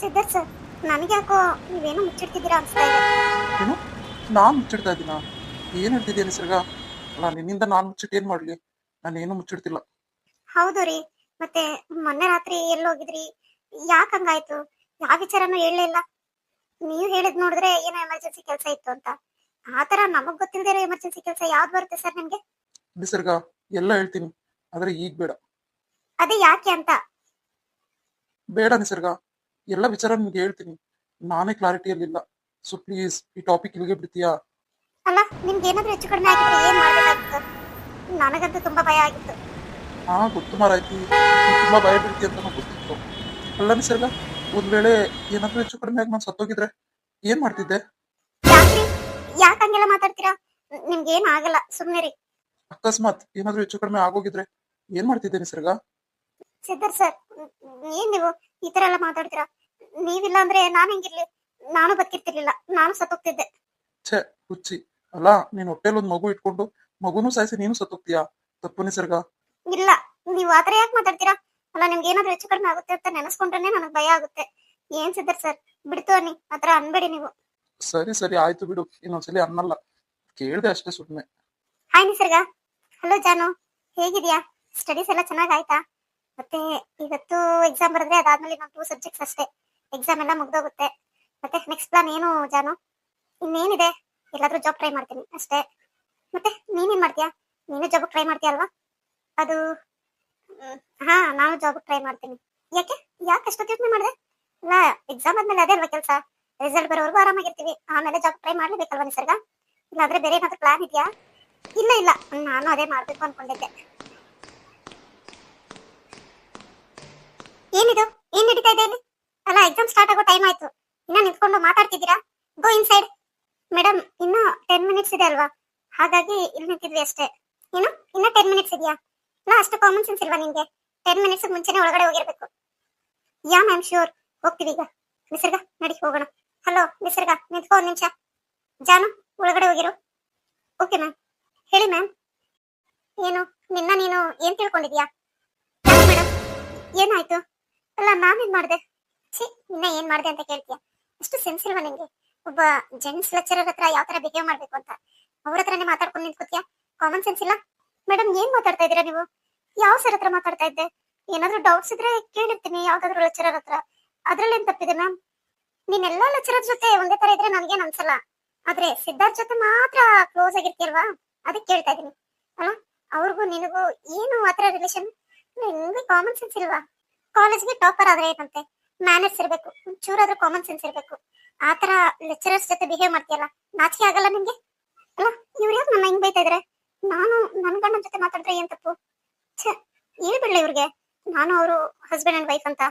Siddharth sir, ನನಗೆ ಯಾಕೋ ನೀವೇನೋ ಮುಚ್ಚಿಡ್ತಿದ್ದೀರಾ ಅನ್ಸ್ತಾ ಇದೆ. ಏನು ನಾನು ಮುಚ್ಚಿಡ್ತಾ ಇದ್ದೀನ? ಏನು ಹೇಳ್ತಿದ್ಯಾ ನಿಸರ್ಗ? ಅಲ್ಲ ನಿನ್ನಿಂದ ನಾನು ಮುಚ್ಚಿಟ್ಟು ಏನು ಮಾಡಲಿ? ನಾನೇನು ಮುಚ್ಚಿಡ್ತಿಲ್ಲ. ಹೌದು ರೀ, ಮತ್ತೆ ಮೊನ್ನೆ ರಾತ್ರಿ ಎಲ್ಲಿ ಹೋಗಿದ್ರಿ? ಯಾಕೆ ಹಂಗಾಯ್ತು? ಯಾವ ವಿಚಾರನೂ ಹೇಳಲೇ ಇಲ್ಲ. ನೀವು ಹೇಳಿದ್ ನೋಡಿದ್ರೆ ಏನೋ ಎಮರ್ಜೆನ್ಸಿ ಕೆಲಸ ಇತ್ತು ಅಂತ. ಆತರ ನಮಗ್ ಗೊತ್ತಿಲ್ಲದೆ ಎಮರ್ಜೆನ್ಸಿ ಕೆಲಸ ಯಾವ್ದು ಬರುತ್ತೆ ಸರ್ ನಿಮ್ಗೆ? ನಿಸರ್ಗ, ಎಲ್ಲ ಹೇಳ್ತೀನಿ, ಆದರೆ ಈಗ ಬೇಡ. ಅದೇ ಯಾಕೆ ಅಂತ? ಬೇಡ ನಿಸರ್ಗ, ಎಲ್ಲ ವಿಚಾರ ನಿಮ್ಗೆ ಹೇಳ್ತೀನಿ. ನಾನೇ ಕ್ಲಾರಿಟಿಯಲ್ಲಿಲ್ಲ. ಸೊ ಪ್ಲೀಸ್ ಈ ಟಾಪಿಕ್ ಇಲ್ಲಿಗೆ ಬಿಡ್ತೀಯಾ? ಅಲ್ಲ, ನಿಮ್ಗೆ ಏನಾದ್ರೂ ಹೆಚ್ಚು ಕಡಿಮೆ ಆಗಿದ್ರೆ ಏನ್ ಮಾಡ್ಬೇಕಾಗಿತ್ತು? ನನಗಂತೂ ತುಂಬಾ ಭಯ ಆಗಿತ್ತು. ಹಾ ಗೊತ್ತು ಮಾರಾಯ್ತಿ, ತುಂಬಾ ಭಯ ಬೀಳ್ತಿ ಅಂತ ನಂಗೆ ಗೊತ್ತಿತ್ತು. ಅಲ್ಲ ನಿಸರ್ಗ, ಒಂದ್ ವೇಳೆ ಏನಾದ್ರೂ ಹೆಚ್ಚು ಕಡಿಮೆ ಆಗಿ ನಾನು ಸತ್ತೋಗಿದ್ರೆ ಏನ್ ಮಾಡ್ತಿದ್ದೆ? ಯಾಕ್ರಿ? ಯಾಕೆ ಹಂಗೆಲ್ಲ ಮಾತಾಡ್ತೀರಾ? ನಿಮ್ಗೆ ಏನ್ ಆಗಲ್ಲ, ಸುಮ್ನೆ ರೀ. ಅಕಸ್ಮಾತ್ ಏನಾದ್ರೂ ಹೆಚ್ಚು ಕಡಿಮೆ ಆಗೋಗಿದ್ರೆ ಏನ್ ಮಾಡ್ತಿದ್ದೆ ನಿಸರ್ಗ? ಸಿದ್ಧಾರ್ಥ್ ಸರ್, ಏನ್ ನೀವು ಈ ತರ ಎಲ್ಲ ಮಾತಾಡ್ತೀರಾ? ನೀವಿಲ್ಲ ಅಂದ್ರೆ ನಾನ್ ಹೆಂಗಿರ್ಲಿ? ನಾನು ಬದುಕಿರ್ತಿರ್ಲಿಲ್ಲ, ನಾನು ಸತ್ತೋಗ್ತಿದ್ದೆ. ಛೇ ಹುಚ್ಚಿ. ಅಲ್ಲ ನೀನ್ ಹೊಟ್ಟೆಲ್ ಒಂದ್ ಮಗು ಇಟ್ಕೊಂಡು ಮಗುನು ಸಾಯಿಸಿ ನೀನು ಸತ್ತೋಗ್ತೀಯಾ? ತಪ್ಪು ನಿಸರ್ಗ. ಇಲ್ಲ, ನೀವು ಆತರ ಯಾಕೆ ಮಾತಾಡ್ತೀರಾ? ಅಲ್ಲ, ನಿಮ್ಗೆ ಏನಾದ್ರೂ ಹೆಚ್ಚು ಕಡಿಮೆ ಆಗುತ್ತೆ ಅಂತ ನೆನೆಸ್ಕೊಂಡ್ರೆ ನನಗ್ ಭಯ ಆಗುತ್ತೆ. ಏನ್ ಸಿದ್ಧಾರ್ಥ್ ಸರ್, ಬಿಡ್ತು ಅನ್ನಿ, ಆತರ ಅನ್ಬೇಡಿ ನೀವು. ಸರಿ ಸರಿ ಆಯ್ತು ಬಿಡು, ಇನ್ನೊಂದ್ಸಲಿ ಅನ್ನಲ್ಲ. ಕೇಳ್ದೆ ಅಷ್ಟೇ ಸುಮ್ಮನೆ. ಹಾಯ್ ನಿಸರ್ಗ. ಹಲೋ ಜಾನು, ಹೇಗಿದ್ಯಾ? ಸ್ಟಡೀಸ್ ಎಲ್ಲ ಚೆನ್ನಾಗ್ ಆಯ್ತಾ? ಮತ್ತೆ ಇವತ್ತು ಎಕ್ಸಾಮ್ ಬರೆದ್ರೆ ಅದಾದ್ಮೇಲೆ ಇನ್ನೊಂದು 2 ಸಬ್ಜೆಕ್ಟ್ಸ್ ಅಷ್ಟೇ, ಎಕ್ಸಾಮ್ ಎಲ್ಲ ಮುಗ್ದೋಗುತ್ತೆ. ಮತ್ತೆ ನೆಕ್ಸ್ಟ್ ಪ್ಲಾನ್ ಏನು ಜಾನು? ಇನ್ನೇನಿದೆ, ಎಲ್ಲಾದ್ರೂ ಜಾಬ್ ಟ್ರೈ ಮಾಡ್ತೀನಿ ಅಷ್ಟೇ. ಮತ್ತೆ ನೀನೇನ್ ಮಾಡ್ತೀಯಾ? ನೀನು ಜಾಬ್ ಟ್ರೈ ಮಾಡ್ತೀಯ ಅಲ್ವಾ? ಅದು ಹಾ, ನಾನು ಜಾಬ್ ಟ್ರೈ ಮಾಡ್ತೀನಿ. ಯಾಕೆ ಯಾಕೆ ಅಷ್ಟೊತ್ತು ಯೋಚನೆ ಮಾಡಿದೆ? ಇಲ್ಲ, ಎಕ್ಸಾಮ್ ಆದ್ಮೇಲೆ ಅದೇ ಅಲ್ವಾ ಕೆಲಸ. ರಿಸಲ್ಟ್ ಬರೋವರೆಗೂ ಆರಾಮಾಗಿರ್ತೀವಿ, ಆಮೇಲೆ ಜಾಬ್ ಟ್ರೈ ಮಾಡ್ಲೇಬೇಕಲ್ವಾ ನಿಸರ್ಗ? ಇಲ್ಲಾಂದ್ರೆ ಬೇರೆ ಏನಾದ್ರು ಪ್ಲಾನ್ ಇದೆಯಾ? ಇಲ್ಲ ಇಲ್ಲ, ನಾನು ಅದೇ ಮಾಡ್ಬೇಕು ಅನ್ಕೊಂಡಿದ್ದೆ. ಏನಿದು? ಏನ್ ನಡೀತಾ ಇದೆ ಇಲ್ಲಿ? ಅಲ್ಲ, ಎಕ್ಸಾಮ್ ಸ್ಟಾರ್ಟ್ ಆಗೋ ಟೈಮ್ ಆಯ್ತು, ಇನ್ನ ನಿಂತ್ಕೊಂಡು ಮಾತಾಡ್ತಿದ್ದೀರಾ? Go inside. ಮೇಡಮ್, ಇನ್ನ 10 ಮಿನಿಟ್ಸ್ ಇದೆ ಅಲ್ವಾ, ಹಾಗಾಗಿ ಇಲ್ಲಿ ನಿಂತಿದ್ವಿ ಅಷ್ಟೇ. ಏನು, ಇನ್ನ 10 ಮಿನಿಟ್ಸ್ ಇದೆಯಾ? ಅಲ್ಲ, ಅಷ್ಟು ಕಾಮನ್ ಸೆನ್ಸ್ ಇಲ್ವಾ ನಿಮ್ಗೆ? 10 ಮಿನಿಟ್ಸ್ ಮುಂಚೆನೆ ಒಳಗಡೆ ಹೋಗಿರ್ಬೇಕು. ಯಾ ಮ್ಯಾಮ್, ಶ್ಯೂರ್, ಹೋಗ್ತೀವಿ ಈಗ. ನಿಸರ್ಗ, ನಡಿ ಹೋಗೋಣ. ಹಲೋ ನಿಸರ್ಗ, ನಿಂತ್ಕೋ ಒಂದ್ ನಿಮಿಷ. ಜಾನು, ಒಳಗಡೆ ಹೋಗಿರು. Okay ma'am. ಹೇಳಿ ಮ್ಯಾಮ್. ಏನು, ನಿನ್ನ ನೀನು ಏನ್ ತಿಳ್ಕೊಂಡಿದ್ಯಾ? ಮೇಡಮ್, ಏನಾಯ್ತು? ಅಲ್ಲ, ನಾನೇನ್ ಮಾಡ್ದೆ? ಛೀ, ನಿನ್ನ ಏನ್ ಮಾಡ್ದೆ ಅಂತ ಕೇಳ್ತೀಯ? ಅಷ್ಟು ಸೆನ್ಸ್ ಇಲ್ವಾ ನಿಂಗೆ? ಒಬ್ಬ ಜೆಂಟ್ಸ್ ಲೆಕ್ಚರರ್ ಹತ್ರ ಯಾವ ತರ ಬಿಹೇವ್ ಮಾಡ್ಬೇಕು ಅಂತ ಅವ್ರ ಹತ್ರನೇ ಮಾತಾಡ್ಕೊಂಡು ನಿಂತ್ಕೋತೀಯ? ಕಾಮನ್ ಸೆನ್ಸ್ ಇಲ್ಲ. ಮೇಡಮ್, ಏನ್ ಮಾತಾಡ್ತಾ ಇದ್ದೀರಾ ನೀವು? ಯಾವ ಸರ್ ಹತ್ರ ಮಾತಾಡ್ತಾ ಇದ್ದೆ? ಏನಾದ್ರೂ ಡೌಟ್ಸ್ ಇದ್ರೆ ಕೇಳಿರ್ತೀನಿ ಯಾವ್ದಾದ್ರು ಲೆಕ್ಚರರ್ ಹತ್ರ, ಅದ್ರಲ್ಲೇನ್ ತಪ್ಪಿದೆ ಮ್ಯಾಮ್? ನೀನೆಲ್ಲಾ ಲೆಕ್ಚರರ್ ಜೊತೆ ಒಂದೇ ತರ ಇದ್ರೆ ನನ್ಗೇನ್ ಅನ್ಸಲ್ಲ, ಆದ್ರೆ ಸಿದ್ಧಾರ್ಥ್ ಜೊತೆ ಮಾತ್ರ ಕ್ಲೋಸ್ ಆಗಿರ್ತೀಯಲ್ವಾ, ಅದಕ್ಕೆ ಕೇಳ್ತಾ ಇದೀನಿ. ಅಲ್ಲ, ಅವ್ರಿಗೂ ನಿನಗೂ ಏನು ಆತರ ರಿಲೇಷನ್? ನಿನ್ಗೆ ಕಾಮನ್ ಸೆನ್ಸ್ ಇಲ್ವಾ? ಕಾಲೇಜ್ಗೆ ಟಾಪರ್ ಆದ್ರೆ ಏನಂತೆ, ಮ್ಯಾನರ್ಸ್ ಇರ್ಬೇಕು, ಒಂಚೂರಾದ್ರೂ ಕಾಮನ್ ಸೆನ್ಸ್ ಇರ್ಬೇಕು. ಆತರ ಲೆಕ್ಚರರ್ಸ್ ಜೊತೆ ಬಿಹೇವ್ ಮಾಡ್ತೀಯಲ್ಲ, ನಾಚಿಕೆ ಆಗಲ್ಲ ನಿಮ್ಗೆ? ಅಲ್ಲ, ಇವ್ರು ಯಾಕೆ ನನ್ನ ಹಿಂಗ್ ಬೈತಾ ಇದ್ರೆ? ನಾನು ನನ್ ಗಂಡನ ಜೊತೆ ಮಾತಾಡಿದ್ರೆ ಏನ್ ತಪ್ಪು? ಛೇ, ಹೇಳ್ಬಿಡ್ಲ ಇವ್ರಿಗೆ ನಾನು ಅವರು ಹಸ್ಬೆಂಡ್ ಅಂಡ್ ವೈಫ್ ಅಂತ?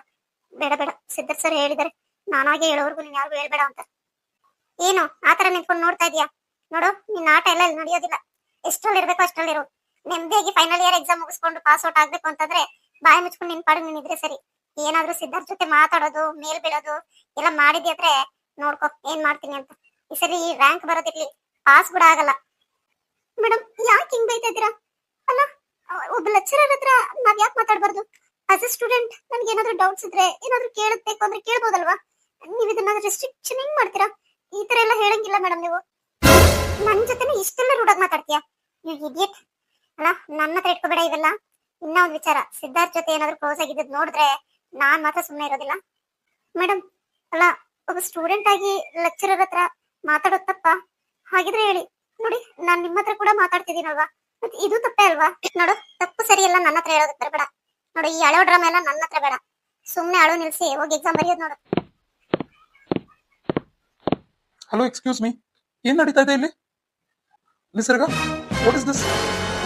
ಬೇಡ ಬೇಡ, ಸಿದ್ಧಾರ್ಥ್ ಸರ್ ಹೇಳಿದಾರೆ, ನಾನಾಗೆ ಹೇಳೋವರೆಗೂ ನೀನ್ ಯಾರಿಗೂ ಹೇಳ್ಬೇಡ ಅಂತ. ಏನು ಆತರ ನಿಂತ್ಕೊಂಡು ನೋಡ್ತಾ ಇದೀಯಾ? ನೋಡು, ನಿನ್ನ ಆಟ ಎಲ್ಲ ಇಲ್ಲಿ ನಡೆಯೋದಿಲ್ಲ. ಎಷ್ಟ್ರಲ್ಲಿ ಇರ್ಬೇಕು ಅಷ್ಟ್ರಲ್ಲಿರು. ನೆಮ್ಮದಿಯಾಗಿ ಫೈನಲ್ ಇಯರ್ ಎಕ್ಸಾಮ್ ಮುಗಿಸ್ಕೊಂಡು ಪಾಸ್ ಔಟ್ ಆಗ್ಬೇಕು ಅಂತಂದ್ರೆ ಬಾಯಿ ಮುಚ್ಕೊಂಡು ನಿನ್ ಪಾಡಿಗೆ ನೀನಿದ್ರೆ ಸರಿ. ಏನಾದ್ರೂ ಸಿದ್ಧಾರ್ಥ್ ಜೊತೆ ಮಾತಾಡೋದು, ಮೇಲ್ ಬೀಳೋದು ಎಲ್ಲ ಮಾಡಿದ್ಯಾದ್ರೆ ನೋಡ್ಕೊ ಏನ್ ಮಾಡ್ತೀನಿ ಅಂತ. ಈ ಸರಿ ರ್ಯಾಂಕ್ ಬರೋದಿರ್ಲಿ, ಪಾಸ್ ಕೂಡ ಆಗಲ್ಲ. ಮೇಡಮ್, ಯಾಕೆ ಹಿಂಗ್ ಬೈತಾ ಇದ್ದೀರಾ? ಅಲ್ಲ, ಒಬ್ಬ ಲೆಕ್ಚರರ್ ಹತ್ರ ನಾವ್ ಯಾಕೆ ಮಾತಾಡ್ಬಾರ್ದು? ಆಸ್ ಎ ಸ್ಟೂಡೆಂಟ್ ನನ್ಗೆ ಏನಾದ್ರೂ ಡೌಟ್ಸ್ ಇದ್ರೆ, ಏನಾದ್ರೂ ಕೇಳಬೇಕು ಅಂದ್ರೆ ಕೇಳ್ಬೋದಲ್ವಾ? ನೀವ್ ಇದನ್ನ ರೆಸ್ಟ್ರಿಕ್ಷನ್ ಹೆಂಗ್ ಮಾಡ್ತೀರಾ? ಈ ತರ ಎಲ್ಲ ಹೇಳಂಗಿಲ್ಲ ಮೇಡಮ್ ನೀವು. ನನ್ ಜೊತೆನೆ ಇಷ್ಟೆಲ್ಲ ರೂಢಾಗಿ ಮಾತಾಡ್ತೀಯಾ? You idiot. ಅಲ್ಲ, ನನ್ನ ಹತ್ರ ಇಟ್ಕೋಬೇಡ ಇವೆಲ್ಲ. ಇನ್ನ ಒಂದ್ ವಿಚಾರ, ಸಿದ್ಧಾರ್ಥ್ ಜೊತೆ ಏನಾದ್ರೂ ಕ್ಲೋಸ್ ಆಗಿದ್ದು ನೋಡಿದ್ರೆ ನಾನ್ ಮಾತ್ರ ಸುಮ್ಮನೆ ಇರೋದಿಲ್ಲ. ಮೇಡಮ್, ಅಲ್ಲ, ಒಬ್ಬ ಸ್ಟೂಡೆಂಟ್ ಆಗಿ ಲೆಕ್ಚರರ್ ಹತ್ರ ಮಾತಾಡೋದ್ ತಪ್ಪ? ಹಾಗಿದ್ರೆ ಹೇಳಿ. ನೋಡಿ, ನಾನ್ ನಿಮ್ಮ ಹತ್ರ ಕೂಡ ಮಾತಾಡ್ತಿದ್ದೀನಲ್ವಾ, ಮತ್ತೆ ಇದು ತಪ್ಪೇ ಅಲ್ವಾ? ನೋಡು, ತಪ್ಪು ಸರಿ ಎಲ್ಲ ನನ್ನ ಹತ್ರ ಹೇಳೋದಕ್ಕೆ ಬರಬೇಡ. ನೋಡು, ಈ ಅಳೋ ಡ್ರಾಮಾ ಎಲ್ಲ ನನ್ನ ಹತ್ರ ಬೇಡ. ಸುಮ್ನೆ ಅಳು ನಿಲ್ಸಿ ಹೋಗಿ ಎಕ್ಸಾಮ್ ಬರೆಯೋದು ನೋಡು. Hello, excuse me. ಏನ್ ನಡೀತಾ ಇದೆ ಇಲ್ಲಿ? Nisarga, what is this?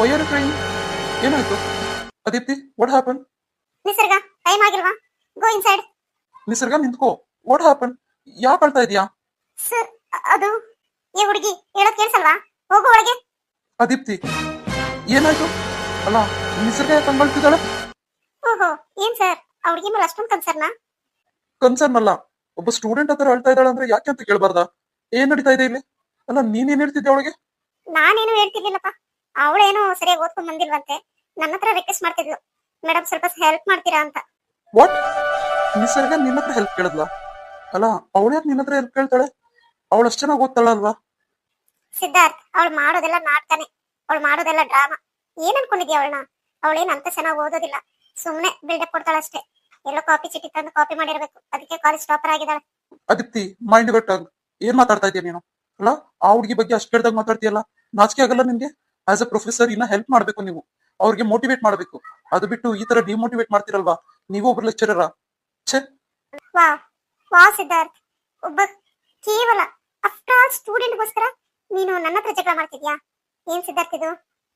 Why are you crying? ಏನಾಯ್ತು? ಅದೀಪ್ತಿ, ವಾಟ್ ಹ್ಯಾಪನ್? ನಿಸರ್ಗ, ಟೈಮ್ ಆಗಿಲ್ವಾ? Go inside. ನಿಸರ್ಗ, ನಿಂತ್ಕೋ. ವಾಟ್ ಹ್ಯಾಪನ್? ಯಾಕೆ ಅಳ್ತಾ ಇದೀಯಾ? ಸರ್, ಅದು ಏ ಹುಡುಗಿ, ಹೇಳೋದ್ ಕೇಳಿಸಲ್ವಾ? ಹೋಗು ಒಳಗೆ. ಅದೀಪ್ತಿ, ಏನಾಯ್ತು? ಅಲ್ಲ, ನಿಸರ್ಗ ಯಾಕೆ ಹಂಗಳ್ತಿದ್ದಾಳೆ? ಓಹೋ, ಏನ್ ಸರ್, ಆ ಹುಡುಗಿ ಮೇಲೆ ಅಷ್ಟೊಂದು ಕನ್ಸರ್ನಾ? ಕನ್ಸರ್ನ್ ಅಲ್ಲ, ಒಬ್ಬ ಸ್ಟೂಡೆಂಟ್ ಹತ್ರ ಅಳ್ತಾ ಇದ್ದಾಳೆ ಅಂದ್ರೆ ಯಾಕೆ ಅಂತ ಕೇಳಬಾರ್ದಾ? ಏನ್ ನಡೀತಾ ಇದೆ ಇಲ್ಲಿ? ಅಲ್ಲ, ನೀನೇನ್ ಹೇಳ್ತಿದ್ದೆ ಅವಳಿಗೆ? ನಾನೇನು ಹೇಳ್ತಿರ್ಲಿಲ್ಲಪ್ಪ. ಅವಳೇನು ಸರಿಯಾಗಿ ಓದ್ಕೊಂಡ್ ಬಂದಿಲ್ವಂತೆ, ನನ್ನ ಹತ್ರ ರಿಕ್ವೆಸ್ಟ್ ಮಾಡ್ತಿದ್ಲು, ಮೇಡಮ್ ಸ್ವಲ್ಪ ಹೆಲ್ಪ್ ಮಾಡ್ತೀರಾ ಅಂತ. ವಾಟ್? ನಿಸರ್ಗ ನಿನ್ನ ಹತ್ರ ಹೆಲ್ಪ್ ಕೇಳಿದ್ಲಾ? ಅಲ್ಲ ಅವಳು ಯಾಕೆ ನಿನ್ನ ಹತ್ರ ಹೆಲ್ಪ್ ಕೇಳ್ತಾಳೆ? ಅವಳು ಅಷ್ಟು ಚೆನ್ನಾಗಿ ಓದ್ತಾಳ ಅಲ್ವಾ? ಸಿದ್ಧಾರ್ಥ್, ಅವಳು ಮಾಡೋದೆಲ್ಲ ನಾಟಕನೇ, ಅವಳು ಮಾಡೋದೆಲ್ಲ ಡ್ರಾಮಾ. ಏನ್ ಅನ್ಕೊಂಡಿದ್ಯಾ ಅವಳನ್ನ? ಅವಳೇನ್ ಅಂತ ಚೆನ್ನಾಗಿ ಓದೋದಿಲ್ಲ, ಸುಮ್ನೆ ಬಿಲ್ಡಪ್ ಕೊಡ್ತಾಳಷ್ಟೇ. ಎಲ್ಲೋ ಕಾಪಿ ಚೀಟಿ ತಂದು ಕಾಪಿ ಮಾಡಿರ್ಬೇಕು, ಅದಕ್ಕೆ ಕಾಲೇಜ್ ಟಾಪರ್ ಆಗಿದ್ದಾಳೆ. ಅದಿತಿ, ಮೈಂಡ್ ಗಟ್ಟಾಗ ಏನ್ ಮಾತಾಡ್ತಾ ಇದೀಯ ನೀನು? ಅಲ್ಲ ಆ ಹುಡುಗಿ ಬಗ್ಗೆ ಅಷ್ಟು ಕೇಳ್ದಾಗ ಮಾತಾಡ್ತೀಯಲ್ಲ, ನಾಚಿಕೆ ಆಗಲ್ಲ ನಿನ್ಗೆ? ಆಸ್ ಅ ಪ್ರೊಫೆಸರ್ ಇನ್ನ ಹೆಲ್ಪ್ ಮಾಡ್ಬೇಕು ನೀವು, ಅವ್ರಿಗೆ ಮೋಟಿವೇಟ್ ಮಾಡ್ಬೇಕು. ಅದು ಬಿಟ್ಟು ಈ ತರ ಡಿಮೋಟಿವೇಟ್ ಮಾಡ್ತಿರಲ್ವಾ? ನೀವು ಒಬ್ರು ಲೆಕ್ಚರರ. ಛೇ. ವಾ ವಾ ಸಿದ್ಧಾರ್ಥ್, ಒಬ್ಬ ಕೇವಲ ಆಫ್ಟರ್ ಆಲ್ ಸ್ಟೂಡೆಂಟ್ಗೋಸ್ಕರ ನೀನು ನನ್ನ ಹತ್ರ ಜಗಳ ಮಾಡ್ತಿದ್ಯಾ? ಏನ್ ಸಿದ್ಧಾರ್ಥ್ ಇದು?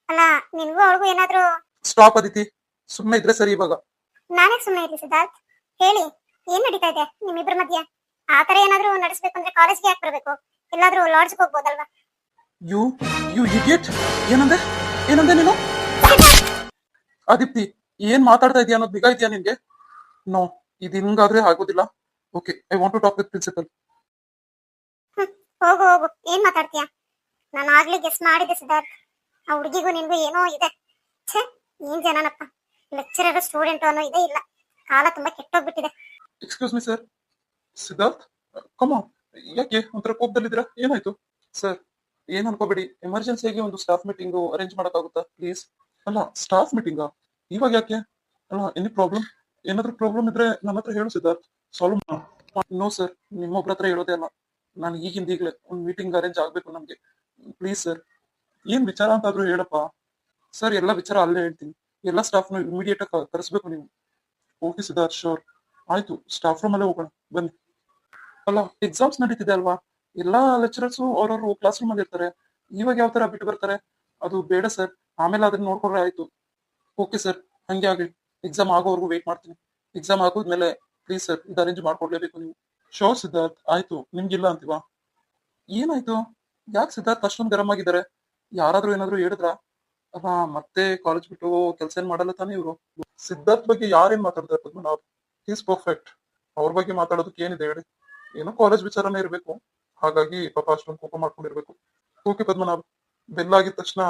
ಅಲ್ಲ, ನಿನ್ಗೂ ಅವಳಿಗೂ ಏನಾದ್ರೂ... ಸ್ಟಾಪ್ ಅದಿತಿ, ಸುಮ್ಮನೆ ಇದ್ರೆ ಸರಿ ಇವಾಗ. ನಾನೇ ಸುಮ್ಮನೆ ಇರ್ಲಿ ಸಿದ್ಧಾರ್ಥ್? ಹೇಳಿ, ಏನ್ ನಡೀತಾ ಇದೆ ನಿಮ್ಮಿಬ್ಬರ ಮಧ್ಯೆ? ಆತರ ಏನಾದ್ರೂ ನಡೆಸ್ಬೇಕು ಅಂದ್ರೆ ಕಾಲೇಜ್ಗೆ ಯಾಕೆ ಬರ್ಬೇಕು? ಎಲ್ಲಾದ್ರೂ ಲಾಡ್ಜ್ಗೆ ಹೋಗ್ಬೋದಲ್ವಾ? You you idiot! ಏನಂದೆ ಏನಂದೆ ನೀನು? ಆದಿತ್ಯ, ಏನ್ ಮಾತಾಡ್ತಾ ಇದೀಯ ಅನ್ನೋದು ನಿಗಾ ಇದೆಯಾ ನಿನ್ಗೆ? ನೋ, ಇದು ಹಿಂಗಾದ್ರೆ ಆಗೋದಿಲ್ಲ. Okay, I want to talk with principal. ಹೋಗು ಹೋಗು, ಏನ್ ಮಾತಾಡ್ತೀಯ? ನಾನು ಆಗ್ಲೇ ಗೆಸ್ ಮಾಡಿದ್ದೆ ಸಿದ್ಧಾರ್ಥ್, ಆ ಹುಡುಗಿಗೂ ನಿನ್ಗೂ ಏನೋ ಇದೆ. ಛೇ, ಏನ್ ಜನನಪ್ಪ, ಲೆಕ್ಚರರ್ ಸ್ಟೂಡೆಂಟ್ ಅನ್ನೋ ಇದೇ ಇಲ್ಲ. ಕಾಲ ತುಂಬಾ ಕೆಟ್ಟೋಗ್ಬಿಟ್ಟಿದೆ. Excuse me sir. ಸಿದ್ಧಾರ್ಥ್, ಕಮ, ಯಾಕೆ ಒಂಥರ ಕೋಪದಲ್ಲಿದ್ದೀರಾ? ಏನಾಯ್ತು? ಸರ್, ಏನ್ ಅನ್ಕೋಬೇಡಿ, ಎಮರ್ಜೆನ್ಸಿಯಾಗಿ ಒಂದು ಸ್ಟಾಫ್ ಮೀಟಿಂಗ್ ಅರೇಂಜ್ ಮಾಡಕ್ಕಾಗುತ್ತಾ ಪ್ಲೀಸ್? ಅಲ್ಲ, ಸ್ಟಾಫ್ ಮೀಟಿಂಗಾ? ಇವಾಗ ಯಾಕೆ? ಅಲ್ಲ, ಎನಿ ಪ್ರಾಬ್ಲಮ್? ಏನಾದ್ರೂ ಪ್ರಾಬ್ಲಮ್ ಇದ್ರೆ ನನ್ನ ಹತ್ರ ಹೇಳು ಸಿದ್ಧಾರ್ಥ್, ಸಾಲ್ವ್ ಮಾಡ. ನೋ ಸರ್, ನಿಮ್ಮೊಬ್ರ ಹತ್ರ ಹೇಳೋದೇ ಅಲ್ಲ. ನಾನು ಈಗಲೇ ಒಂದು ಮೀಟಿಂಗ್ ಅರೇಂಜ್ ಆಗ್ಬೇಕು ನಮ್ಗೆ. ಪ್ಲೀಸ್ ಸರ್, ಏನ್ ವಿಚಾರ ಅಂತಾದ್ರೂ ಹೇಳಪ್ಪ. ಸರ್, ಎಲ್ಲ ವಿಚಾರ ಅಲ್ಲೇ ಹೇಳ್ತೀನಿ. ಎಲ್ಲ ಸ್ಟಾಫ್ನು ಇಮಿಡಿಯೇಟ್ ಆಗಿ ಕರೆಸ್ಬೇಕು ನೀವು. Okay Siddharth, sure. ಆಯ್ತು, ಸ್ಟಾಫ್ ರೂಮ್ ಅಲ್ಲೇ ಹೋಗೋಣ ಬನ್ನಿ. ಅಲ್ಲ, ಎಕ್ಸಾಮ್ಸ್ ನಡೀತಿದೆ ಅಲ್ವಾ? ಎಲ್ಲಾ ಲೆಕ್ಚರರ್ಸು ಅವ್ರವ್ರು ಕ್ಲಾಸ್ ರೂಮ್ ಅಲ್ಲಿ ಇರ್ತಾರೆ. ಇವಾಗ ಯಾವ ತರ ಬಿಟ್ಟು ಬರ್ತಾರೆ? ಅದು ಬೇಡ ಸರ್, ಆಮೇಲೆ ಅದನ್ನ ನೋಡ್ಕೊಂಡ್ರೆ ಆಯ್ತು. ಓಕೆ ಸರ್, ಹಂಗೆ ಆಗ್ಲಿ. ಎಕ್ಸಾಮ್ ಆಗೋವರೆಗೂ ವೇಟ್ ಮಾಡ್ತೀನಿ. ಎಕ್ಸಾಮ್ ಆಗೋದ್ಮೇಲೆ ಪ್ಲೀಸ್ ಸರ್, ಇದು ಅರೇಂಜ್ ಮಾಡ್ಕೊಡ್ಲೇಬೇಕು ನೀವು. ಶೋರ್ ಸಿದ್ಧಾರ್ಥ್, ಆಯ್ತು. ನಿಮ್ಗಿಲ್ಲ ಅಂತೀವಾ? ಏನಾಯ್ತು? ಯಾಕೆ ಸಿದ್ಧಾರ್ಥ್ ಅಷ್ಟೊಂದು ಗರಂ ಆಗಿದ್ದಾರೆ? ಯಾರಾದ್ರೂ ಏನಾದ್ರು ಹೇಳಿದ್ರ? ಅಲ್ಲ, ಮತ್ತೆ ಕಾಲೇಜ್ ಬಿಟ್ಟು ಕೆಲಸ ಏನ್ ಮಾಡಲ್ಲ ತಾನೇ ಇವರು? ಸಿದ್ಧಾರ್ಥ್ ಬಗ್ಗೆ ಯಾರೇನ್ ಮಾತಾಡ್ತಾರೆ ಪದ್ಮನಾಭ್? Is perfect. ಅವ್ರ ಬಗ್ಗೆ ಮಾತಾಡೋದಕ್ಕೆ ಏನಿದೆ ಹೇಳಿ? ಏನೋ ಕಾಲೇಜ್ ವಿಚಾರನೇ ಇರ್ಬೇಕು, ಹಾಗಾಗಿ ಪಾಪ ಅಷ್ಟೊಂದು ಕೋಪ ಮಾಡ್ಕೊಂಡಿರ್ಬೇಕು. ಓಕೆ ಪದ್ಮನಾಭ್, ಬೆಲ್ ಆಗಿದ ತಕ್ಷಣ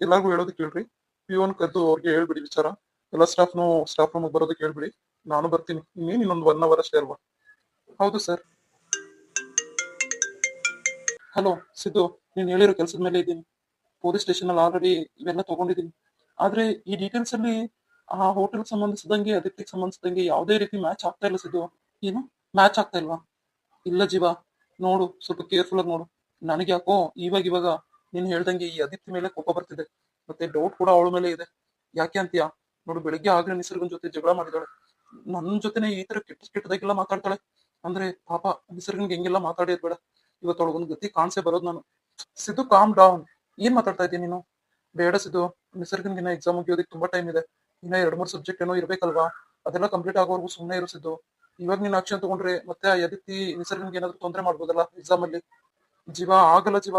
ಎಲ್ಲಾರ್ಗು ಹೇಳೋದಕ್ಕೆ ಹೇಳ್ರಿ. ಪಿಯೋನ್ ಕದ್ದು ಅವ್ರಿಗೆ ಹೇಳ್ಬಿಡಿ ವಿಚಾರ. ಎಲ್ಲ ಸ್ಟಾಫ್ ರೂಮ್ ಬರೋದಕ್ಕೆ ಹೇಳ್ಬಿಡಿ. ನಾನು ಬರ್ತೀನಿ. ಇನ್ನೊಂದು 1 ಅವರ್ ಅಷ್ಟೇ ಅಲ್ವಾ? ಹೌದು ಸರ್. ಹಲೋ ಸಿದ್ದು, ನೀನ್ ಹೇಳಿರೋ ಕೆಲಸದ ಮೇಲೆ ಇದ್ದೀನಿ. ಪೊಲೀಸ್ ಸ್ಟೇಷನ್ ಅಲ್ಲಿ ಆಲ್ರೆಡಿ ಇವೆಲ್ಲ ತಗೊಂಡಿದ್ದೀನಿ. ಆದ್ರೆ ಈ ಡೀಟೇಲ್ಸ್ ಅಲ್ಲಿ ಆ ಹೋಟೆಲ್ ಸಂಬಂಧಿಸಿದಂಗೆ, ಅದಕ್ಕೆ ಸಂಬಂಧಿಸಿದಂಗೆ ಯಾವುದೇ ರೀತಿ ಮ್ಯಾಚ್ ಆಗ್ತಾ ಇಲ್ಲ ಸಿದ್ದು. ಏನು ಮ್ಯಾಚ್ ಆಗ್ತಾ ಇಲ್ವಾ? ಇಲ್ಲ ಜೀವ, ನೋಡು, ಸ್ವಲ್ಪ ಕೇರ್ಫುಲ್ ಆಗಿ ನೋಡು. ನನಗೆ ಯಾಕೋ ಇವಾಗ ನೀನ್ ಹೇಳ್ದಂಗೆ ಈ ಅದಿತಿ ಮೇಲೆ ಕೋಪ ಬರ್ತಿದೆ, ಮತ್ತೆ ಡೌಟ್ ಕೂಡ ಅವಳ ಮೇಲೆ ಇದೆ. ಯಾಕೆ ಅಂತೀಯಾ? ನೋಡು, ಬೆಳಿಗ್ಗೆ ಆಗ್ಲೇ ನಿಸರ್ಗನ್ ಜೊತೆ ಜಗಳ ಮಾಡಿದಾಳೆ. ನನ್ನ ಜೊತೆನೆ ಈ ತರ ಕೆಟ್ಟದಾಗೆಲ್ಲ ಮಾತಾಡ್ತಾಳೆ. ಅಂದ್ರೆ ಪಾಪ ನಿಸರ್ಗನ್ಗೆ ಹೆಂಗೆಲ್ಲ ಮಾತಾಡಿದ್ ಬೇಡ. ಇವತ್ತೊಳಗೊಂದು ಗತಿ ಕಾಣಿಸೇ ಬರೋದು ನಾನು. Siddu, calm down. ಏನ್ ಮಾತಾಡ್ತಾ ಇದೀಯ ನೀನು? ಬೇಡ ಸಿದ್ದು, ನಿಸರ್ಗನ್ಗಿನ ಎಕ್ಸಾಮ್ ಮುಗಿಯೋದಕ್ಕೆ ತುಂಬಾ ಟೈಮ್ ಇದೆ. ಇನ್ನ 2-3 ಸಬ್ಜೆಕ್ಟ್ ಏನೋ ಇರ್ಬೇಕಲ್ವಾ? ಅದೆಲ್ಲ ಕಂಪ್ಲೀಟ್ ಆಗೋವರೆಗೂ ಸುಮ್ಮನೆ ಇರು ಸಿದ್ದು. ಇವಾಗ ನೀನ್ ಆಕ್ಷನ್ ತಗೊಂಡ್ರೆ ಮತ್ತೆ ಆ ಯದಿತಿ ನಿಸರ್ಗನ್ಗೆ ಏನಾದ್ರು ತೊಂದರೆ ಮಾಡ್ಬೋದಲ್ಲ ಎಕ್ಸಾಮ್ ಅಲ್ಲಿ. ಜೀವ, ಆಗಲ್ಲ ಜೀವ.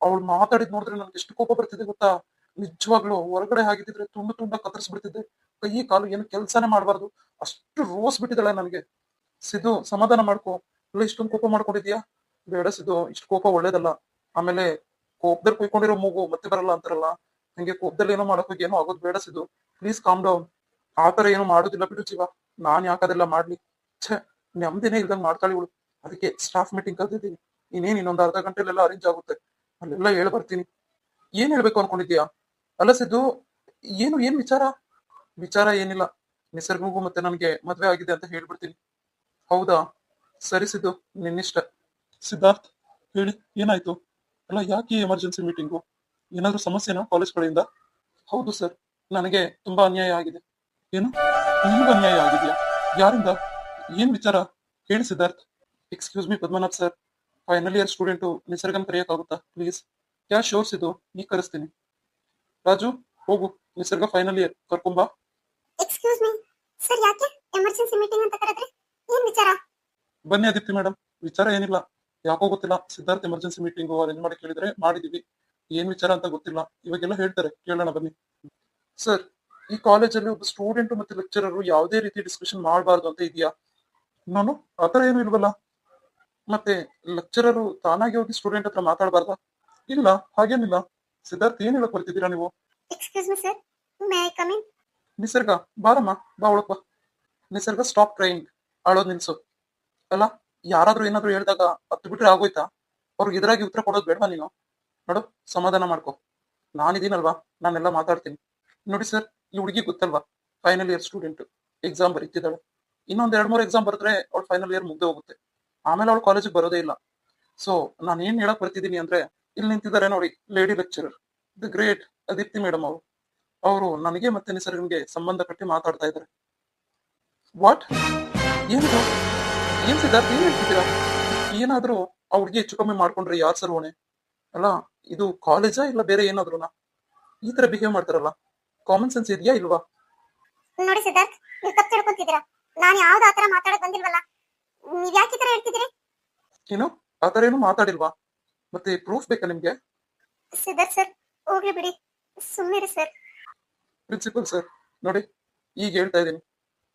ಅವಳು ಮಾತಾಡಿದ್ ನೋಡಿದ್ರೆ ನನ್ಗೆ ಎಷ್ಟು ಕೋಪ ಬರ್ತಿದೆ ಗೊತ್ತಾ? ನಿಜವಾಗ್ಲು ಹೊರಗಡೆ ಆಗಿದ್ರೆ ತುಂಡ ಕತ್ತರಿಸ್ಬಿಡ್ತಿದ್ದೆ. ಕೈ ಕಾಲು ಏನು ಕೆಲ್ಸಾನೇ ಮಾಡ್ಬಾರ್ದು, ಅಷ್ಟು ರೋಸ್ ಬಿಟ್ಟಿದ್ದಾಳೆ ನನಗೆ. ಸಿದ್ದು, ಸಮಾಧಾನ ಮಾಡ್ಕೋ. ಇಲ್ಲ, ಇಷ್ಟೊಂದು ಕೋಪ ಮಾಡ್ಕೊಂಡಿದ್ಯಾ? ಬೇಡ ಸಿದ್ದು, ಇಷ್ಟು ಕೋಪ ಒಳ್ಳೇದಲ್ಲ. ಆಮೇಲೆ ಕೋಪದಲ್ಲಿ ಕುಯ್ಕೊಂಡಿರೋ ಮೂಗು ಮತ್ತೆ ಬರಲ್ಲ ಅಂತಾರಲ್ಲ, ಹಂಗೆ ಕೋಪದಲ್ಲಿ ಏನೋ ಮಾಡಕ್ ಹೋಗಿ ಏನೋ ಆಗೋದು ಬೇಡ ಸಿದ್ದು. Please calm down. ಆತರ ಏನೋ ಮಾಡೋದಿಲ್ಲ ಬಿಡು ಜೀವ. ನಾನ್ ಯಾಕದೆಲ್ಲ ಮಾಡ್ಲಿ? ಛೇ, ನೆಮ್ಮದಿನೇ ಇಲ್ದಂಗ್ ಮಾಡ್ತಾಳಿ ಇವಳು. ಅದಕ್ಕೆ ಸ್ಟಾಫ್ ಮೀಟಿಂಗ್ ಕರೆದಿದ್ದೀನಿ. ಇನ್ನೊಂದು ಅರ್ಧ ಗಂಟೆಲೆಲ್ಲ ಅರೇಂಜ್ ಆಗುತ್ತೆ. ಅಲ್ಲೆಲ್ಲ ಹೇಳಿ ಬರ್ತೀನಿ. ಏನ್ ಹೇಳ್ಬೇಕು ಅನ್ಕೊಂಡಿದ್ಯಾ? ಅಲ್ಲ ಸಿದ್ದು, ಏನ್ ವಿಚಾರ? ವಿಚಾರ ಏನಿಲ್ಲ, ನಿಸರ್ಗಗೂ ಮತ್ತೆ ನನಗೆ ಮದ್ವೆ ಆಗಿದೆ ಅಂತ ಹೇಳ್ಬಿಡ್ತೀನಿ. ಹೌದಾ? ಸರಿ ಸಿದ್ದು, ನಿನ್ನಿಷ್ಟ. ಸಿದ್ಧಾರ್ಥ್, ಹೇಳಿ, ಏನಾಯ್ತು? ಅಲ್ಲ, ಯಾಕೆ ಎಮರ್ಜೆನ್ಸಿ ಮೀಟಿಂಗು? ಏನಾದ್ರೂ ಸಮಸ್ಯೆನಾ ಕಾಲೇಜ್ ಕಡೆಯಿಂದ? ಹೌದು ಸರ್, ನನಗೆ ತುಂಬಾ ಅನ್ಯಾಯ ಆಗಿದೆ. ಏನು? ನಿಮ್ಗೆ ಅನ್ಯಾಯ ಆಗಿದೆಯಾ? ಯಾರಿಂದ? ಏನ್ ವಿಚಾರ? ಹೇಳಿ Siddharth. Excuse me Padmanabh sir, final year student ನಿಸರ್ಗನ್ ಕರೆಯಕ್ಕಾಗುತ್ತಾ ಪ್ಲೀಸ್? ಶೋರ್ ಸಿದ್ದು, ಈಗ ಕರೆಸ್ತೀನಿ. ರಾಜು, ಹೋಗು, ನಿಸರ್ಗ ಫೈನಲ್ ಇಯರ್ ಕರ್ಕೊಂಬಾ. ಎಕ್ಸ್ಕ್ಯೂಸ್ ಮೀ ಸರ್, ಯಾಕೆ ಎಮರ್ಜೆನ್ಸಿ ಮೀಟಿಂಗ್ ಅಂತ ಕರೆದ್ರೆ? ಏನ್ ವಿಚಾರ? ಬನ್ನಿ ಆದಿತ್ಯ ಮೇಡಮ್, ವಿಚಾರ ಏನಿಲ್ಲ. ಯಾಕೋ ಗೊತ್ತಿಲ್ಲ, ಸಿದ್ಧಾರ್ಥ್ ಎಮರ್ಜೆನ್ಸಿ ಮೀಟಿಂಗ್ ಅರೇಂಜ್ ಮಾಡಿ ಕೇಳಿದ್ರೆ ಮಾಡಿದೀವಿ. ಏನ್ ವಿಚಾರ ಅಂತ ಗೊತ್ತಿಲ್ಲ, ಇವಾಗೆಲ್ಲ ಹೇಳ್ತಾರೆ, ಕೇಳೋಣ ಬನ್ನಿ. ಸರ್, ಈ ಕಾಲೇಜಲ್ಲಿ ಒಬ್ಬ ಸ್ಟೂಡೆಂಟ್ ಮತ್ತೆ ಲೆಕ್ಚರರ್ ಯಾವುದೇ ರೀತಿ ಡಿಸ್ಕಷನ್ ಮಾಡಬಾರ್ದು ಅಂತ ಇದೆಯಾ? ನಾನು ಆತರ ಏನು ಇಲ್ವಲ್ಲ. ಮತ್ತೆ ಲೆಕ್ಚರರು ತಾನಾಗಿ ಹೋಗಿ ಸ್ಟೂಡೆಂಟ್ ಹತ್ರ ಮಾತಾಡಬಾರ್ದಾ? ಇಲ್ಲ, ಹಾಗೇನಿಲ್ಲ. ಸಿದ್ಧಾರ್ಥ್, ಏನ್ ಹೇಳಕ್ ಬರ್ತಿದ್ದೀರಾ ನೀವು? Excuse me sir, may I come in? ನಿಸರ್ಗ, ಬಾರಮ್ಮ, ಬಾ ಒಳಕ್ ಬಾ. ನಿಸರ್ಗ, ಸ್ಟಾಪ್ ಟ್ರೈಯಿಂಗ್. ಆಳೋದ್ ನಿಲ್ಸು. ಅಲ್ಲ, ಯಾರಾದ್ರೂ ಏನಾದ್ರು ಹೇಳಿದಾಗ ಹತ್ತು ಬಿಟ್ರೆ ಆಗೋಯ್ತಾ? ಅವ್ರಿಗೆ ಎದುರಾಗಿ ಉತ್ತರ ಕೊಡೋದು ಬೇಡವಾ ನೀನು? ನೋಡು, ಸಮಾಧಾನ ಮಾಡ್ಕೊ. ನಾನಿದ್ದೀನಲ್ವಾ, ನಾನೆಲ್ಲ ಮಾತಾಡ್ತೀನಿ. ನೋಡಿ ಸರ್, ಈ ಹುಡುಗಿ ಗೊತ್ತಲ್ವಾ, ಫೈನಲ್ ಇಯರ್ ಸ್ಟೂಡೆಂಟ್, ಎಕ್ಸಾಮ್ ಬರೀತಿದ್ದಾಳೆ. ಇನ್ನೊಂದ್ 2-3 ಎಕ್ಸಾಮ್ ಬರೆದ್ರೆ ಅವ್ಳು ಫೈನಲ್ ಇಯರ್ ಮುಗ್ದೇ ಹೋಗುತ್ತೆ. ಆಮೇಲೆ ಅವಳು ಕಾಲೇಜಿಗೆ ಬರೋದೇ ಇಲ್ಲ. ಸೊ ನಾನು ಏನ್ ಹೇಳಕ್ ಬರ್ತಿದ್ದೀನಿ ಅಂದ್ರೆ, ಇಲ್ಲಿ ನಿಂತಿದ್ದಾರೆ ನೋಡಿ, lady lecturer, the great Aditi madam ಅವರು. ಅವರು ನನಗೆ ಮತ್ತೆ ನಿಸರ್ಗನ್ಗೆ ಸಂಬಂಧ ಕಟ್ಟಿ ಮಾತಾಡ್ತಾ ಇದ್ದಾರೆ. ವಾಟ್? ಏನಿದು? ಏನ್ ಸಿದ್ಧಾರ್ಥ, ಏನ್ ಹೇಳ್ತಿದ್ದೀರಾ? ಏನಾದ್ರೂ ಆ ಹುಡುಗಿ ಹೆಚ್ಚು ಕಮ್ಮಿ ಮಾಡ್ಕೊಂಡ್ರೆ ಯಾರ್ ಸರ್ ಹೊಣೆ? ಅಲ್ಲ, ಇದು ಕಾಲೇಜಾ ಇಲ್ಲ ಬೇರೆ ಏನಾದ್ರುನಾ? ಈ ತರ ಬಿಹೇವ್ ಮಾಡ್ತಾರಲ್ಲ, ಕಾಮನ್ ಸೆನ್ಸ್ ಇದೆಯಾ ಇಲ್ವಾ? ನೋಡಿ ಸಿದ್ಧಾರ್ಥ್, ನೀವು ತಪ್ಪು ತಿಳ್ಕೊಂತಿದ್ದೀರಾ. ನಾನು ಯಾವ್ದು ಆತರ ಮಾತಾಡಕ್ ಬಂದಿಲ್ವಲ್ಲ. ನೀವ್ ಯಾಕೆ ಈ ತರ ಹೇಳ್ತಿದ್ದೀರಿ? ಏನು, ಆತರ ಏನು ಮಾತಾಡಿಲ್ವಾ? ಮತ್ತೆ ಪ್ರೂಫ್ ಬೇಕಾ ನಿಮ್ಗೆ? ಸಿದ್ಧಾರ್ಥ್ ಸರ್, ಹೋಗ್ಲಿ ಬಿಡಿ, ಸುಮ್ಮನಿರಿ ಸರ್. ಪ್ರಿನ್ಸಿಪಲ್ ಸರ್, ನೋಡಿ, ಈಗ ಹೇಳ್ತಾ ಇದ್ದೀನಿ,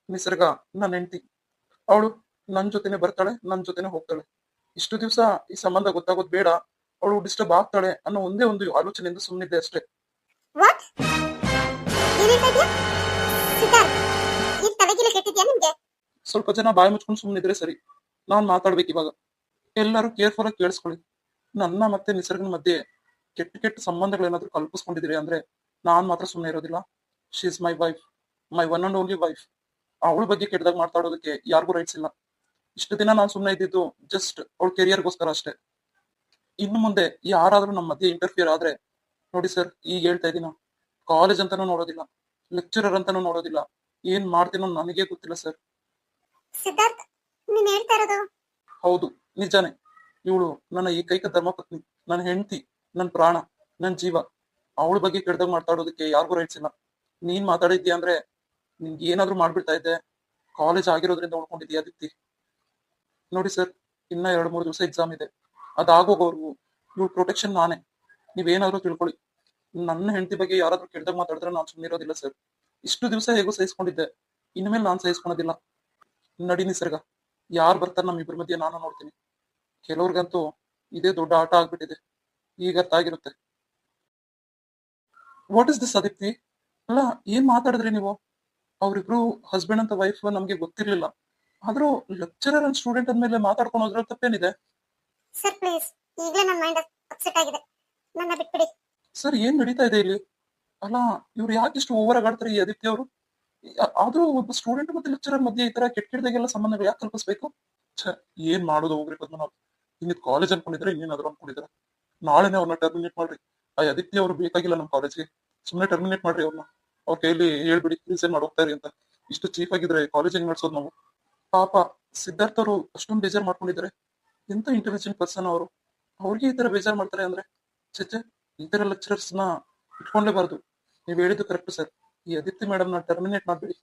ನಿಸರ್ಗ ನನ್ನ ಹೆಂಡತಿ. ಅವಳು ನನ್ ಜೊತೆನೆ ಬರ್ತಾಳೆ, ನನ್ ಜೊತೆನೆ ಹೋಗ್ತಾಳೆ. ಇಷ್ಟು ದಿವಸ ಈ ಸಂಬಂಧ ಗೊತ್ತಾಗೋದು ಬೇಡ, ಅವಳು ಡಿಸ್ಟರ್ಬ್ ಆಗ್ತಾಳೆ ಅನ್ನೋ ಒಂದೇ ಒಂದು ಆಲೋಚನೆಯಿಂದ ಸುಮ್ಮನಿದ್ದೆ ಅಷ್ಟೇ. ವಾಟ್? ಏನ್ ಹೇಳ್ತಾ ಇದೀಯ ಸಿದ್ಧಾರ್ಥ್? ಈ ತಲೆಗಿಲೆ ಕೆಟ್ಟಿದ್ಯಾ ನಿಮ್ಗೆ? ಸ್ವಲ್ಪ ಜನ ಬಾಯಿ ಮುಚ್ಕೊಂಡು ಸುಮ್ಮನಿದ್ರೆ ಸರಿ. ನಾನ್ ಮಾತಾಡ್ಬೇಕು ಇವಾಗ. ಎಲ್ಲರೂ ಕೇರ್ಫುಲ್ ಆಗಿ ಕೇಳಿಸ್ಕೊಳ್ಳಿ. ನನ್ನ ಮತ್ತೆ ನಿಸರ್ಗನ ಮಧ್ಯೆ ಕೆಟ್ಟ ಕೆಟ್ಟ ಸಂಬಂಧಗಳೇನಾದ್ರೂ ಕಲ್ಪಿಸ್ಕೊಂಡಿದ್ದೀರಿ ಅಂದ್ರೆ ನಾನ್ ಮಾತ್ರ ಸುಮ್ಮನೆ ಇರೋದಿಲ್ಲ. She is my wife, my one and only wife. ಅವಳ ಬಗ್ಗೆ ಕೆಟ್ಟದಾಗ ಮಾತಾಡೋದಕ್ಕೆ ಯಾರಿಗೂ ರೈಟ್ಸ್ ಇಲ್ಲ. ಇಷ್ಟು ದಿನ ನಾನು ಸುಮ್ಮನೆ ಇದ್ದಿದ್ದು ಜಸ್ಟ್ ಅವಳ ಕೆರಿಯರ್ಗೋಸ್ಕರ ಅಷ್ಟೇ. ಇನ್ನು ಮುಂದೆ ಯಾರಾದ್ರೂ ನಮ್ಮ ಮಧ್ಯೆ ಇಂಟರ್ಫಿಯರ್ ಆದ್ರೆ, ನೋಡಿ ಸರ್, ಈಗ ಹೇಳ್ತಾ ಇದ್ದೀನ, ಕಾಲೇಜ್ ಅಂತಾನೂ ನೋಡೋದಿಲ್ಲ, ಲೆಕ್ಚರರ್ ಅಂತಾನೂ ನೋಡೋದಿಲ್ಲ, ಏನ್ ಮಾಡ್ತೀನೋ ನನಗೆ ಗೊತ್ತಿಲ್ಲ ಸರ್. ಸಿದ್ಧಾರ್ಥ್, ನೀನ್ ಹೇಳ್ತಾ ಇರೋದು? ಹೌದು, ನಿಜಾನೇ. ಇವಳು ನನ್ನ ಏಕೈಕ ಧರ್ಮಪತ್ನಿ, ನನ್ನ ಹೆಂಡತಿ, ನನ್ನ ಪ್ರಾಣ, ನನ್ನ ಜೀವ. ಅವಳ ಬಗ್ಗೆ ಕೆಟ್ಟದಾಗ ಮಾತಾಡೋದಕ್ಕೆ ಯಾರಿಗೂ ರೈಟ್ಸ್ ಇಲ್ಲ. ನೀನ್ ಮಾತಾಡಿದ್ಯಾ ಅಂದ್ರೆ ನಿನ್ಗೆ ಏನಾದ್ರೂ ಮಾಡ್ಬಿಡ್ತಾ ಇದ್ದೆ. ಕಾಲೇಜ್ ಆಗಿರೋದ್ರಿಂದ ಉಳ್ಕೊಂಡಿದ್ಯಾ ದಿತ್ತಿ. ನೋಡಿ ಸರ್, ಇನ್ನ 2-3 ದಿವಸ ಎಕ್ಸಾಮ್ ಇದೆ. ಅದಾಗೋಗೋರ್ಗು ಇವಳು ಪ್ರೊಟೆಕ್ಷನ್ ನಾನೇ. ನೀವೇನಾದ್ರೂ ತಿಳ್ಕೊಳ್ಳಿ. ನನ್ನ ಹೆಂಡತಿ ಬಗ್ಗೆ ಯಾರಾದ್ರೂ ಕೆಟ್ಟದಾಗ ಮಾತಾಡಿದ್ರೆ ನಾನು ಸುಮ್ಮನಿರೋದಿಲ್ಲ ಸರ್. ಇಷ್ಟು ದಿವಸ ಹೇಗೋ ಸಹಿಸ್ಕೊಂಡಿದ್ದೆ, ಇನ್ಮೇಲೆ ನಾನು ಸಹಿಸ್ಕೊಳೋದಿಲ್ಲ. ನಡಿ ನಿಸರ್ಗ, ಯಾರು ಬರ್ತಾರೆ ನಮ್ಮಿಬ್ಬರ ಮಧ್ಯೆ ನಾನು ನೋಡ್ತೀನಿ. ಕೆಲವ್ರಿಗಂತೂ ಇದೇ ದೊಡ್ಡ ಆಟ ಆಗ್ಬಿಟ್ಟಿದೆ, ಈಗ ಅರ್ಥ ಆಗಿರುತ್ತೆ. What is this Aditi? ಅಲ್ಲ, ಏನ್ ಮಾತಾಡಿದ್ರಿ ನೀವು? ಅವ್ರಿಬ್ರು ಹಸ್ಬೆಂಡ್ ಅಂತ ವೈಫ್ ನಮ್ಗೆ ಗೊತ್ತಿರ್ಲಿಲ್ಲ. ಆದ್ರೂ ಲೆಕ್ಚರರ್ ಅಂಡ್ ಸ್ಟೂಡೆಂಟ್ ಅಂದ್ಮೇಲೆ ಮಾತಾಡ್ಕೊಂಡು ಹೋದ್ರಲ್ಲಿ ತಪ್ಪೇನಿದೆ? ಸರ್ ಪ್ಲೀಸ್, ಈಗಲೇ ನನ್ನ ಮೈಂಡ್ ಅಪ್ಸೆಟ್ ಆಗಿದೆ, ನನ್ನ ಬಿಟ್ಬಿಡಿ. ಸರ್, ಏನ್ ನಡೀತಾ ಇದೆ ಇಲ್ಲಿ? ಅಲ್ಲ, ಇವ್ರು ಯಾಕೆ ಇಷ್ಟು ಓವರ್ ಆಗಿ ಆಡ್ತಾರೆ ಈ ಆದಿತ್ಯ ಅವರು? ಆದ್ರೂ ಒಬ್ಬ ಸ್ಟೂಡೆಂಟ್ ಮತ್ತೆ ಲೆಕ್ಚರರ್ ಮಧ್ಯೆ ಈ ತರ ಕೆಟ್ಟ ಕೆಟ್ಟದಾಗೆಲ್ಲ ಸಂಬಂಧಗಳು ಯಾಕೆ ಕಲ್ಪಿಸ್ಬೇಕು? ಛೆ, ಏನ್ ಮಾಡೋದು ಹೋಗ್ರಿ ಪದ್ಮನಾಭ್. ಇನ್ನಿದ್ ಕಾಲೇಜ್ ಅನ್ಕೊಂಡಿದ್ರೆ ಇನ್ನೇನಾದ್ರು ಅನ್ಕೊಂಡಿದ್ರೆ ನಾಳೆನೆ ಅವ್ರನ್ನ ಟರ್ಮಿನೇಟ್ ಮಾಡ್ರಿ. ಆ ಆದಿತ್ಯ ಅವ್ರು ಬೇಕಾಗಿಲ್ಲ ನಮ್ ಕಾಲೇಜ್ಗೆ. ಸುಮ್ನೆ ಟರ್ಮಿನೇಟ್ ಮಾಡ್ರಿ ಅವ್ರನ್ನ. ಅವ್ರ ಕೈಲಿ ಹೇಳ್ಬಿಡಿ ರಿಸೈನ್ ಮಾಡಿ ಹೋಗ್ತಾರಿ ಅಂತ. ಇಷ್ಟು ಚೀಫ್ ಆಗಿದ್ರೆ ಕಾಲೇಜ್ ಹೆಂಗ್ ನಡ್ಸೋದು ನಾವು? ಪಾಪ ಸಿದ್ಧಾರ್ಥ ಅವರು ಅಷ್ಟೊಂದು ಬೇಜಾರ್ ಮಾಡ್ಕೊಂಡಿದ್ದಾರೆ. ಎಂತ ಇಂಟೆಲಿಜೆಂಟ್ ಪರ್ಸನ್ ಅವರು, ಅವ್ರಿಗೆ ಈ ತರ ಬೇಜಾರ್ ಮಾಡ್ತಾರೆ ಅಂದ್ರೆ, ಚೆ, ಈ ತರ ಲೆಕ್ಚರರ್ಸ್ ನ ಇಟ್ಕೊಂಡ್ಲೇಬಾರ್ದು. ನೀವ್ ಹೇಳಿದ್ದು ಕರೆಕ್ಟ್ ಸರ್. ಈ ಅದಿತಿ ಮೇಡಮ್ ನ ಟರ್ಮಿನೇಟ್ ಮಾಡ್ಬಿಡಿ.